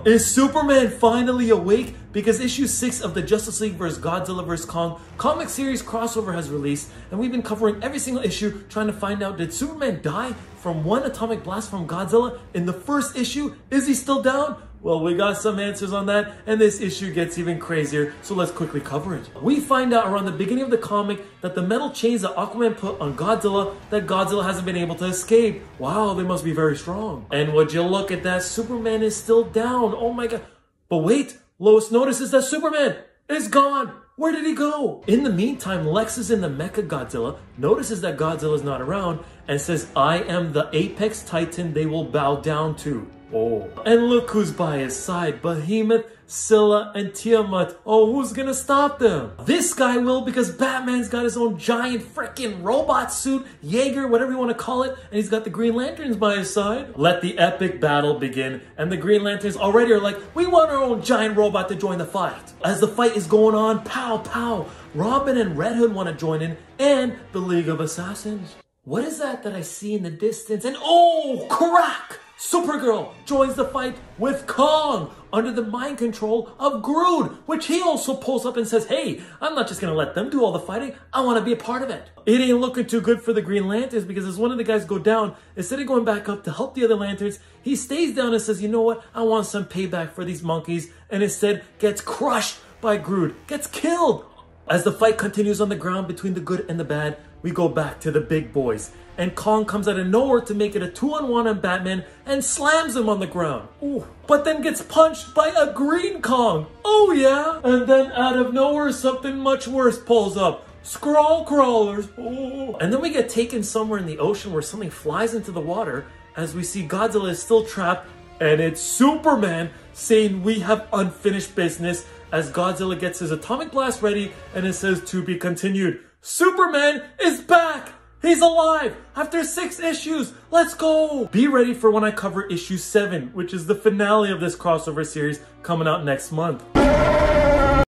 Is Superman finally awake? Because issue 6 of the Justice League vs. Godzilla vs. Kong comic series crossover has released, and we've been covering every single issue trying to find out, did Superman die from one atomic blast from Godzilla in the first issue? Is he still down? Well, we got some answers on that, and this issue gets even crazier, so let's quickly cover it. We find out around the beginning of the comic that the metal chains that Aquaman put on Godzilla, that Godzilla hasn't been able to escape. Wow, they must be very strong. And would you look at that, Superman is still down. Oh my god. But wait, Lois notices that Superman is gone. Where did he go? In the meantime, Lex is in the Mecha Godzilla, notices that Godzilla is not around, and says, I am the apex titan they will bow down to. Oh. And look who's by his side. Behemoth, Scylla, and Tiamat. Oh, who's gonna stop them? This guy will, because Batman's got his own giant freaking robot suit, Jaeger, whatever you want to call it, and he's got the Green Lanterns by his side. Let the epic battle begin, and the Green Lanterns already are like, we want our own giant robot to join the fight. As the fight is going on, pow, pow, Robin and Red Hood want to join in, and the League of Assassins. What is that I see in the distance? And oh, crack! Supergirl joins the fight with Kong under the mind control of Groot, which he also pulls up and says, hey, I'm not just gonna let them do all the fighting, I wanna be a part of it. It ain't looking too good for the Green Lanterns, because as one of the guys go down, instead of going back up to help the other Lanterns, he stays down and says, you know what, I want some payback for these monkeys, and instead gets crushed by Groot, gets killed. As the fight continues on the ground between the good and the bad, we go back to the big boys. And Kong comes out of nowhere to make it a 2-on-1 on Batman and slams him on the ground. Ooh. But then gets punched by a green Kong. Oh yeah. And then out of nowhere, something much worse pulls up. Skrull crawlers. Oh. And then we get taken somewhere in the ocean where something flies into the water as we see Godzilla is still trapped, and it's Superman saying we have unfinished business as Godzilla gets his atomic blast ready and it says to be continued. Superman is back! He's alive after 6 issues. Let's go. Be ready for when I cover issue 7, which is the finale of this crossover series coming out next month.